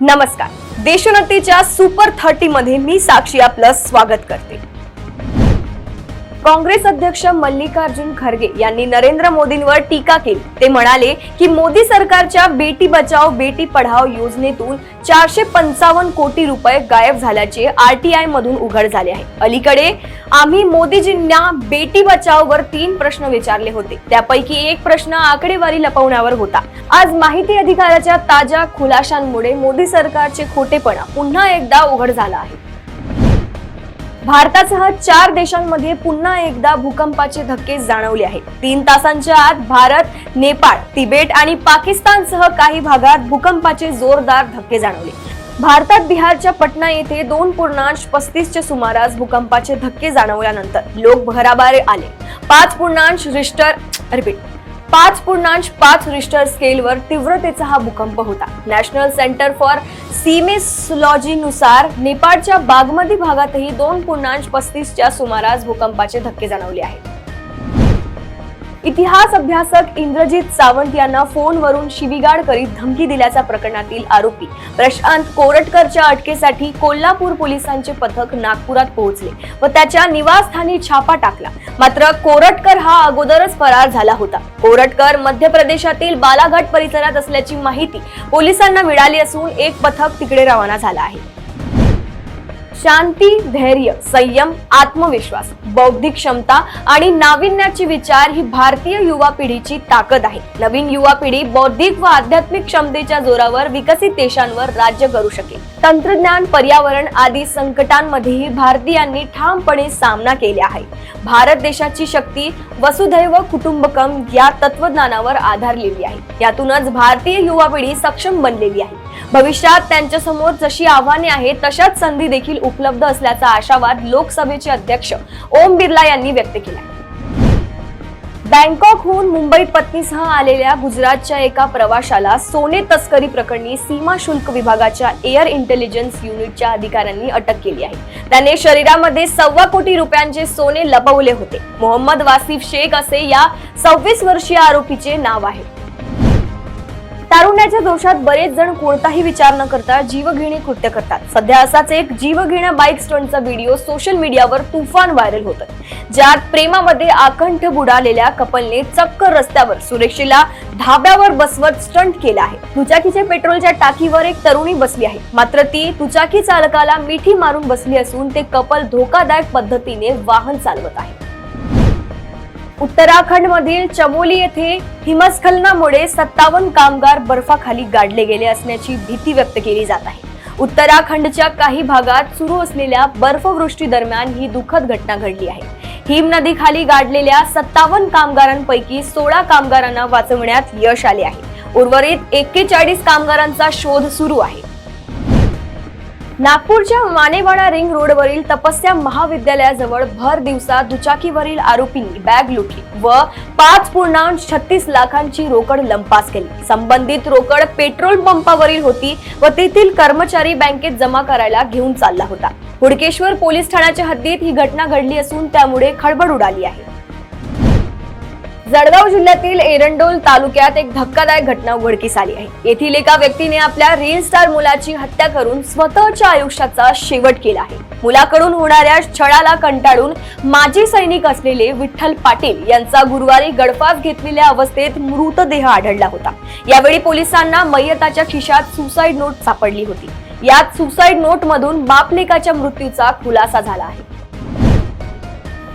नमस्कार. देशोन्नतीच्या सुपर 30 मध्ये मी साक्षी आपलं स्वागत करते. काँग्रेस अध्यक्ष मल्लिकार्जुन खरगे यांनी नरेंद्र मोदींवर टीका केली. ते म्हणाले की मोदी सरकारच्या बेटी बचाओ बेटी पढाओ योजनेतून 455 कोटी रुपये गायब झाल्याचे आरटीआय मधून उघड झाले आहे. अलीकडे आम्ही मोदीजींना बेटी बचाओ वर 3 प्रश्न विचारले होते. त्यापैकी एक प्रश्न आकडेवारी लपवण्यावर होता. आज माहिती अधिकाराच्या ताज्या खुलाशांमुळे मोदी सरकारचे खोटेपणा पुन्हा एकदा उघड झाला आहे. भारतासह 4 देशांमध्ये पुन्हा एकदा भूकंपाचे धक्के जाणवले आहेत. 3 तासांच्या आत भारत, नेपाळ, तिबेट आणि पाकिस्तानसह काही भागात भूकंपाचे जोरदार धक्के जाणवले. भारतात बिहारच्या पटना येथे 2.35 च्या सुमारास भूकंपाचे धक्के जाणवल्यानंतर लोक घराबाहेर आले. 5.5 रिश्टर स्केलवर तीव्रतेचा हा भूकंप होता. नॅशनल सेंटर फॉर सिस्मोलॉजीनुसार नेपाळच्या बागमती भागातही 2.35 च्या सुमारास भूकंपाचे धक्के जाणवले आहेत. इतिहास अभ्यासक इंद्रजित सावंत यांना फोनवरून शिवीगाळ करीत धमकी दिल्याच्या प्रकरणातील आरोपी प्रशांत कोरटकरच्या अटकेसाठी कोल्हापूर पोलिसांचे पथक नागपुरात पोहोचले व त्याच्या निवासस्थानी छापा टाकला. मात्र कोरटकर हा अगोदरच फरार झाला होता. कोरटकर मध्य प्रदेशातील बालाघाट परिसरात असल्याची माहिती पोलिसांना मिळाली असून एक पथक तिकडे रवाना झाला आहे. शांती, धैर्य, संयम, आत्मविश्वास, बौद्धिक क्षमता आणि नाविन्याचे विचार ही भारतीय युवा पिढीची ताकद आहे. नवीन युवा पिढी बौद्धिक व आध्यात्मिक क्षमतेच्या जोरावर विकसित देशांवर राज्य करू शकेल. तंत्रज्ञान, पर्यावरण आदी संकटांमध्येही भारतीयांनी ठामपणे सामना केला आहे. भारत देशाची शक्ती वसुधैव कुटुंबकम या तत्वज्ञानावर आधारलेली आहे. यातूनच भारतीय युवा पिढी सक्षम बनलेली आहे. भविष्यात त्यांच्या समोर जशी आव्हाने आहेत तशाच संधी देखील उपलब्ध असल्याचा आशावाद लोकसभेचे अध्यक्ष ओम बिर्ला यांनी व्यक्त केला. बँकॉकहून मुंबईत पत्नीसह आलेल्या गुजरातच्या एका प्रवाशाला सोने तस्करी प्रकरणी सीमा शुल्क विभागाच्या एअर इंटेलिजन्स युनिटच्या अधिकाऱ्यांनी अटक केली आहे. त्याने शरीरामध्ये 1.25 कोटी रुपयांचे सोने लपवले होते. मोहम्मद वासिफ शेख असे या 26 वर्षीय आरोपीचे नाव आहे. तारुण्याच्या दोषात बरेच जण कोणताही विचार न करता जीवघेणे कृत्य करतात. सध्या असाच एक जीवघेण्या बाईक स्टंटचा व्हिडिओ सोशल मीडियावर तुफान व्हायरल होतोय, ज्यात प्रेमामध्ये आकंठ बुडालेल्या कपलने चक्क रस्त्यावर सुरेक्षेला धाब्यावर बसवत स्टंट केला आहे. दुचाकीच्या पेट्रोलच्या टाकीवर एक तरुणी बसली आहे, मात्र ती दुचाकी चालकाला मिठी मारून बसली असून ते कपल धोकादायक पद्धतीने वाहन चालवत आहे. उत्तराखंड मधील चमोली येथे हिमस्खलनामुळे 57 कामगार बर्फाखाली गाडले गेले असण्याची भीती व्यक्त केली जात आहे. उत्तराखंडच्या काही भागात सुरू असलेल्या बर्फवृष्टी दरम्यान ही दुःखद घटना घडली आहे. हिम नदीखाली गाडलेल्या 57 कामगारांपैकी 16 कामगारांना वाचवण्यात यश आले आहे. उर्वरित 41 कामगारांचा शोध सुरू आहे. नागपूरच्या मानेवाडा रिंग रोडवरील तपस्या महाविद्यालयाजवळ भर दिवसा दुचाकीवरील आरोपींनी बॅग लुटली व 5.36 लाखांची रोकड लंपास केली. संबंधित रोकड पेट्रोल पंपावरील होती व तेथील कर्मचारी बँकेत जमा करायला घेऊन चालला होता. हुडकेश्वर पोलीस ठाण्याच्या हद्दीत ही घटना घडली असून त्यामुळे खळबळ उडाली आहे. जळगाव जिल्ह्यातील एरंडोल तालुक्यात एक धक्कादायक घटना उघडकीस आली आहे. येथील एका व्यक्तीने आपल्या रील स्टार मुलाची हत्या करून स्वतःच्या आयुष्याचा शेवट केला आहे. मुलाकडून होणाऱ्या छळाला कंटाळून माजी सैनिक असलेले विठ्ठल पाटील यांचा गुरुवारी गळफास घेतलेल्या अवस्थेत मृतदेह आढळला होता. यावेळी पोलिसांना मयताच्या खिशात सुसाईड नोट सापडली होती. यात सुसाईड नोट मधून बापलेकाच्या मृत्यूचा खुलासा झाला आहे.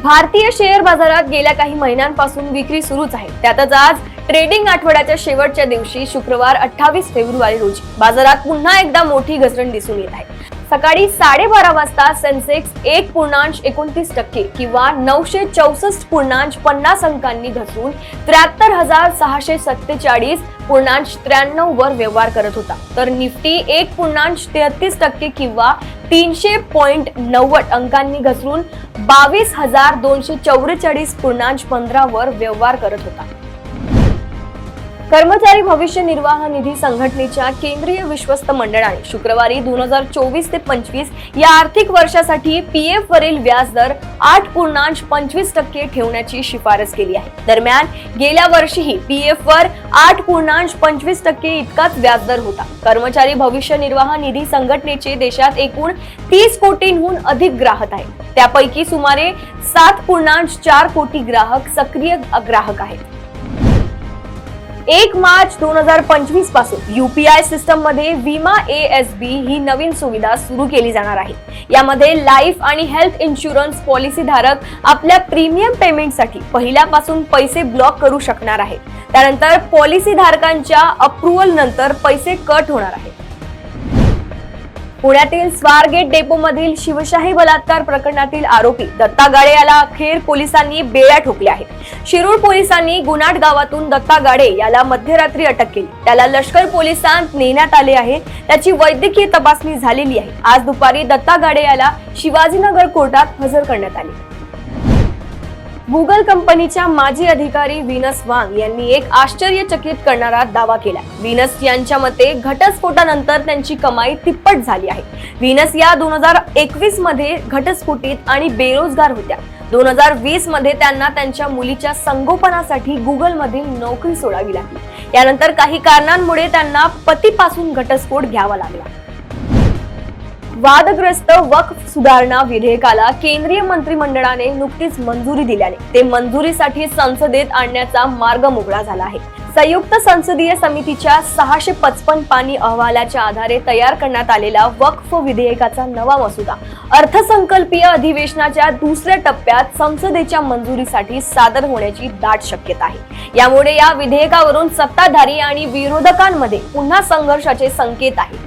भारतीय शेअर बाजारात गेल्या काही महिन्यांपासून विक्री सुरूच आहे. त्यातच आज ट्रेडिंग आठवड्याच्या शेवटच्या दिवशी शुक्रवार 28 फेब्रुवारी रोजी बाजारात पुन्हा एकदा मोठी घसरण दिसून येत आहे. सकाळी 12:30 वाजता सेन्सेक्स 1.29% किंवा 964.50 अंकांनी घसरून 73,647.93 वर व्यवहार करत होता. तर निफ्टी 1.33% किंवा 300.90 अंकांनी घसरून 22,244.15 वर व्यवहार करत होता. कर्मचारी भविष्य निर्वाह निधी संघटनेच्या केंद्रीय विश्वस्त मंडळाने शुक्रवारी 2024 ते 25 या आर्थिक वर्षासाठी पीएफ वरील व्याज दर 8.25% ठेवण्याची शिफारस केली आहे. दरम्यान गेल्या वर्षीही पीएफ वर 8.25% इतकाच व्याजदर होता. कर्मचारी भविष्य निर्वाह निधी संघटनेचे देशात एकूण 30 कोटींहून अधिक ग्राहक आहेत. त्यापैकी सुमारे 7.4 कोटी ग्राहक सक्रिय ग्राहक आहेत. 1 मार्च 2025 पासून यूपीआय सिस्टम मध्ये विमा ASB ही नवीन सुविधा सुरू केली जाणार आहे. यामध्ये लाईफ आणि हेल्थ इन्शुरन्स पॉलिसी धारक आपल्या प्रीमियम पेमेंटसाठी पहिल्यापासून पैसे ब्लॉक करू शकणार आहेत. त्यानंतर पॉलिसी धारकांच्या अप्रूव्हल नंतर पैसे कट होणार आहेत. पुण्यातील स्वारगेट डेपोमधील शिवशाही बलात्कार प्रकरणातील आरोपी दत्ता गाडे याला अखेर पोलिसांनी बेड्या ठोकल्या आहेत. शिरूर पोलिसांनी गुनाट गावातून दत्ता गाडे याला मध्यरात्री अटक केली. त्याला लष्कर पोलिसांत नेण्यात आले आहे. त्याची वैद्यकीय तपासणी झालेली आहे. आज दुपारी दत्ता गाडे याला शिवाजीनगर कोर्टात हजर करण्यात आले. गुगल कंपनीच्या माजी अधिकारी व्हीनस वांग यांनी एक आश्चर्यचकित करणारा दावा केला. व्हीनस यांच्या मते घटस्फोटानंतर त्यांची कमाई तिप्पट झाली आहे. व्हीनस या 2021 मध्ये घटस्फोटित आणि बेरोजगार होत्या. 2020 मध्ये त्यांना त्यांच्या मुलीच्या संगोपनासाठी गुगल मधील नोकरी सोडावी लागली. यानंतर काही कारणांमुळे त्यांना पतीपासून घटस्फोट घ्यावा लागला. वादग्रस्त वक्फ सुधारणा विधेयकाला केंद्रीय मंत्रिमंडळाने नुकतीच मंजुरी दिल्याने ते मंजुरीसाठी संसदेत आणण्याचा मार्ग मोकळा झाला आहे. संयुक्त संसदीय समितीच्या 655 पानी अहवालाच्या आधारे तयार करण्यात आलेला वक्फ विधेयकाचा नवा मसुदा अर्थसंकल्पीय अधिवेशनाच्या दुसऱ्या टप्प्यात संसदेच्या मंजुरीसाठी सादर होण्याची दाट शक्यता आहे. यामुळे या विधेयकावरून सत्ताधारी आणि विरोधकांमध्ये पुन्हा संघर्षाचे संकेत आहेत.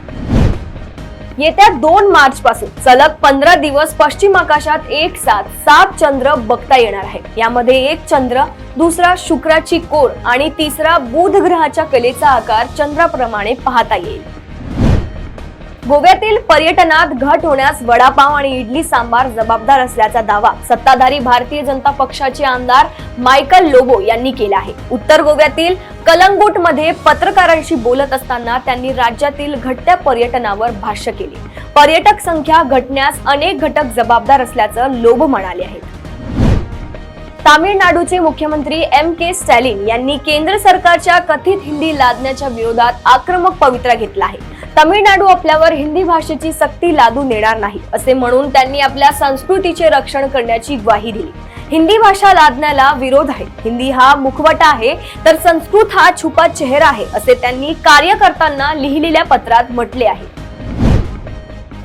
येत्या 2 मार्च पासून सलग 15 दिवस पश्चिम आकाशात एक साथ 7 चंद्र बघता येणार आहे. यामध्ये एक चंद्र, दुसरा शुक्राची कोर आणि तिसरा बुध ग्रहाच्या कलेचा आकार चंद्राप्रमाणे पाहता येईल. गोव्यातील पर्यटनात घट होण्यास वडापाव आणि इडली सांबार जबाबदार असल्याचा दावा सत्ताधारी भारतीय जनता पक्षाचे आमदार मायकल लोबो यांनी केला आहे. उत्तर गोव्यातील कलंगूट मध्ये पत्रकारांशी बोलत असताना त्यांनी राज्यातील घटत्या पर्यटनावर भाष्य केले. पर्यटक संख्या घटण्यास अनेक घटक जबाबदार असल्याचं लोबो म्हणाले आहेत. तामिळनाडूचे मुख्यमंत्री M.K. स्टॅलिन यांनी केंद्र सरकारच्या कथित हिंदी लादण्याच्या विरोधात आक्रमक पवित्रा घेतला आहे. तामिळनाडू आपल्यावर हिंदी भाषेची सक्ती लादू देणार नाही असे म्हणून त्यांनी आपल्या संस्कृतीचे रक्षण करण्याची ग्वाही दिली. हिंदी भाषा लादण्याला विरोध आहे. हिंदी हा मुखवटा आहे तर संस्कृत हा छुपा चेहरा आहे असे त्यांनी कार्यकर्त्यांना लिहिलेल्या पत्रात म्हटले आहे.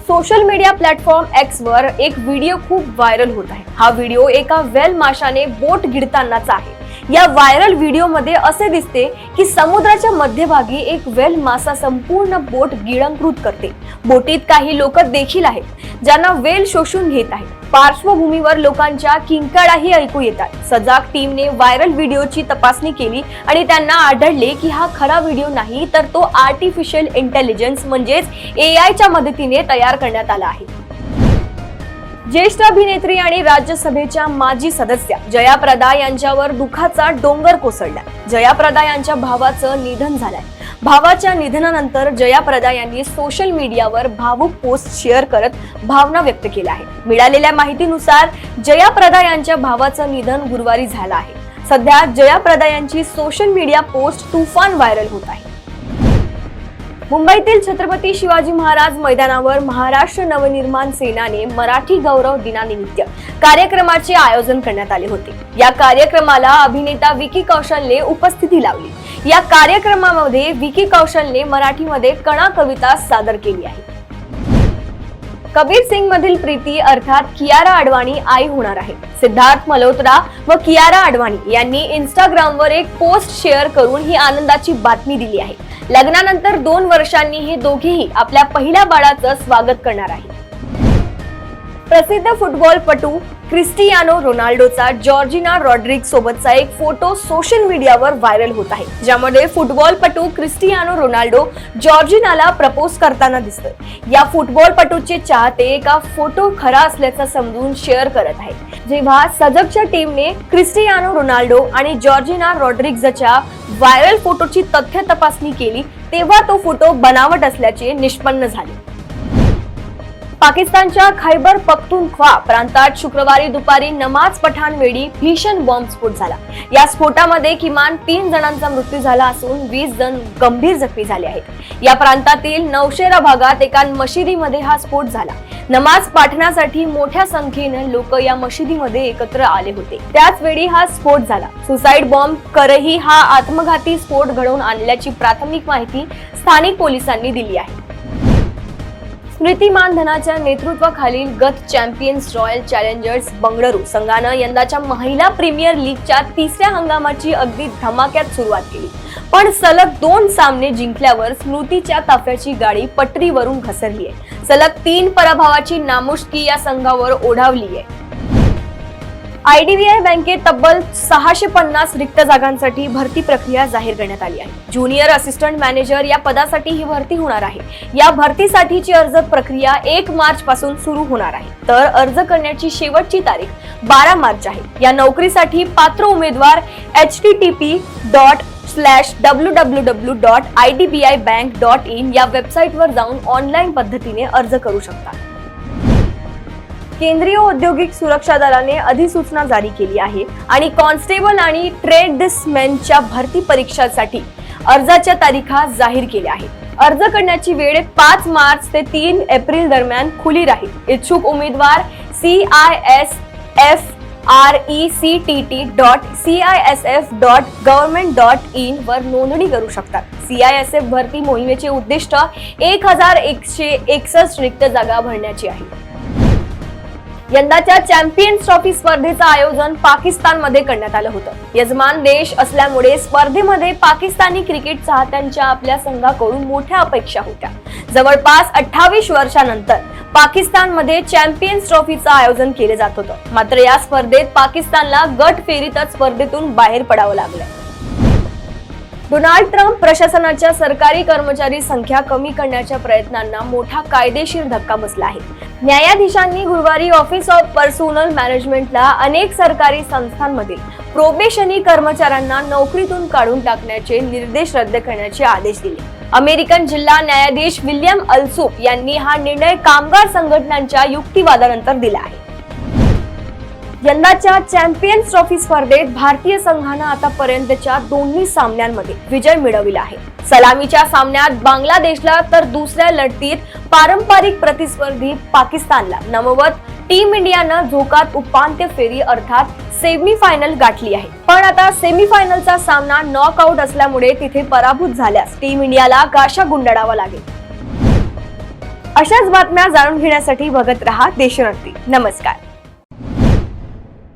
सोशल मीडिया प्लॅटफॉर्म X वर एक व्हिडिओ खूप व्हायरल होत आहे. हा व्हिडिओ एका वेल माशाने बोट गिळतानाचा आहे. या व्हायरल व्हिडिओ मध्ये असे दिसते की समुद्राच्या मध्यभागी एक वेल मासा संपूर्ण बोट गिळंकृत करते. बोटीत काही लोक देखील आहेत ज्यांना वेल शोषून घेत आहेत. पार्श्वभूमीवर लोकांच्या किंकाळाही ऐकू येतात. सजाग टीमने व्हायरल व्हिडिओची तपासणी केली आणि त्यांना आढळले की हा खरा व्हिडिओ नाही तर तो आर्टिफिशियल इंटेलिजन्स म्हणजेच AI च्या मदतीने तयार करण्यात आला आहे. ज्येष्ठ अभिनेत्री आणि राज्यसभेच्या माजी सदस्या जया प्रदा यांच्यावर दुःखाचा डोंगर कोसळला. जया प्रदा यांच्या भावाचं निधन झालंय. भावाच्या निधनानंतर जया प्रदा यांनी सोशल मीडियावर भावुक पोस्ट शेअर करत भावना व्यक्त केल्या आहेत. मिळालेल्या माहितीनुसार जया प्रदा यांच्या भावाचं निधन गुरुवारी झालं आहे. सध्या जया प्रदा यांची सोशल मीडिया पोस्ट तुफान व्हायरल होत आहे. मुंबईतील छत्रपती शिवाजी महाराज मैदानावर महाराष्ट्र नवनिर्माण सेनाने मराठी गौरव दिनानिमित्त कार्यक्रमाचे आयोजन करण्यात आले होते. या कार्यक्रमाला अभिनेता विकी कौशलने उपस्थिती लावली. या कार्यक्रमामध्ये विकी कौशलने मराठीमध्ये कणा कविता सादर केली आहे. कबीर सिंग मधील प्रीती अर्थात कियारा अडवाणी आई होणार आहे. सिद्धार्थ मल्होत्रा व कियारा अडवाणी यांनी इंस्टाग्रामवर एक पोस्ट शेअर करून ही आनंदाची बातमी दिली आहे. लग्नानंतर 2 वर्षांनी हे दोघेही आपल्या पहिल्या बाळाचं स्वागत करणार आहे. प्रसिद्ध फुटबॉलपटू क्रिस्टियानो रोनाल्डोचा जॉर्जिना रॉड्रिग्ज सोबतचा एक फोटो सोशल मीडियावर व्हायरल होत आहे, ज्यामध्ये फुटबॉलपटू क्रिस्टियानो रोनाल्डो जॉर्जिनाला प्रपोज करताना दिसतोय. या फुटबॉलपटूचे चाहते एका फोटो खरा असल्याचं समजून शेअर करत आहेत. जेव्हा सजगच्या टीमने क्रिस्टियानो रोनाल्डो आणि जॉर्जिना रॉड्रिग्जच्या व्हायरल फोटोची तथ्य तपासणी केली, तेव्हा तो फोटो बनावट असल्याचे निष्पन्न झाले. पाकिस्तानच्या खैबर पख्तूनख्वा प्रांतात शुक्रवारी दुपारी नमाज पठणवेळी भीषण बॉम्बस्फोट झाला. या स्फोटामध्ये किमान 3 जणांचा मृत्यू झाला असून 20 जण गंभीर जखमी झाले आहेत. या प्रांतातील नौशेरा भागात एका मशिदीमध्ये हा स्फोट झाला. नमाज पाठण्यासाठी मोठ्या संख्येने लोक या मशिदीमध्ये एकत्र आले होते. त्याच वेळी हा स्फोट झाला. सुसाईड बॉम्ब करही हा आत्मघाती स्फोट घडवून आणल्याची प्राथमिक माहिती स्थानिक पोलिसांनी दिली आहे. स्मृती मानधनाच्या नेतृत्वाखालील गत चॅम्पियन्स रॉयल चॅलेंजर्स बंगळुरू संघानं यंदाच्या महिला प्रीमियर लीगच्या 3ऱ्या हंगामाची अगदी धमाक्यात सुरुवात केली. पण सलग 2 सामने जिंकल्यावर स्मृतीच्या ताफ्याची गाडी पटरीवरून घसरली आहे. सलग 3 पराभवाची नामुष्की या संघावर ओढावली आहे. IDBI बँकेत तब्बल 650 रिक्त जागांसाठी भरती प्रक्रिया जाहीर करण्यात आली आहे. ज्युनियर असिस्टंट मॅनेजर या पदासाठी ही भरती होणार आहे. या भरतीसाठीची अर्ज प्रक्रिया 1 मार्च पासून सुरू होणार आहे, तर अर्ज करण्याची शेवटची तारीख 12 मार्च आहे. या नोकरीसाठी पात्र उमेदवार http://www.idbibank.in या वेबसाईटवर जाऊन ऑनलाईन पद्धतीने अर्ज करू शकतात. केंद्रीय औद्योगिक सुरक्षा दलाने अधिसूचना जारी केली आहे आणि कॉन्स्टेबल आणि ट्रेड्समॅनच्या भरती परीक्षांसाठी अर्जाच्या तारीखा जाहीर केल्या आहेत. अर्ज करण्याची वेळ 5 मार्च ते 3 एप्रिल दरम्यान खुली राहील. इच्छुक उमेदवार CISFRECTT.CISF.government.in वर नोंदणी करू शकतात. CISF भरती मोहिमेचे उद्दिष्ट 1161 रिक्त जागा भरण्याची आहे. यंदाच्या चॅम्पियन्स ट्रॉफी स्पर्धेचं आयोजन पाकिस्तानमध्ये करण्यात आलं होतं. यजमान देश असल्यामुळे स्पर्धेमध्ये पाकिस्तानी क्रिकेट चाहत्यांच्या आपल्या संघाकडून मोठ्या अपेक्षा होत्या. जवळपास 28 वर्षांनंतर पाकिस्तानमध्ये चॅम्पियन्स ट्रॉफीचं आयोजन केले जात होतं. मात्र या स्पर्धेत पाकिस्तानला गट फेरीतच स्पर्धेतून बाहेर पडावं लागलं. डोनाल्ड ट्रम्प प्रशासनाच्या सरकारी कर्मचारी संख्या कमी करण्याच्या प्रयत्नांना मोठा कायदेशीर धक्का बसला आहे. न्यायाधीशांनी गुरुवारी ऑफिस ऑफ पर्सोनल मॅनेजमेंटला अनेक सरकारी संस्थांमधील प्रोबेशनी कर्मचाऱ्यांना नोकरीतून काढून टाकण्याचे निर्देश रद्द करण्याचे आदेश दिले. अमेरिकन जिल्हा न्यायाधीश विल्यम अल्सूप यांनी हा निर्णय कामगार संघटनांच्या युक्तिवादानंतर दिला आहे. यंदाच्या चॅम्पियन्स ट्रॉफी स्पर्धेत भारतीय संघानं आतापर्यंतच्या 2 सामन्यांमध्ये विजय मिळवला आहे. सलामीच्या सामन्यात बांगलादेशला तर दुसऱ्या लढतीत पारंपरिक प्रतिस्पर्धी पाकिस्तानला नमवत टीम इंडियानं झोकात उपांत्य फेरी अर्थात सेमीफायनल गाठली आहे. पण आता सेमीफायनलचा सामना नॉकआउट असल्यामुळे तिथे पराभूत झाल्यास टीम इंडियाला गाशा गुंडाळावा लागेल. अशाच बातम्या जाणून घेण्यासाठी बघत रहा देशोन्नती. नमस्कार.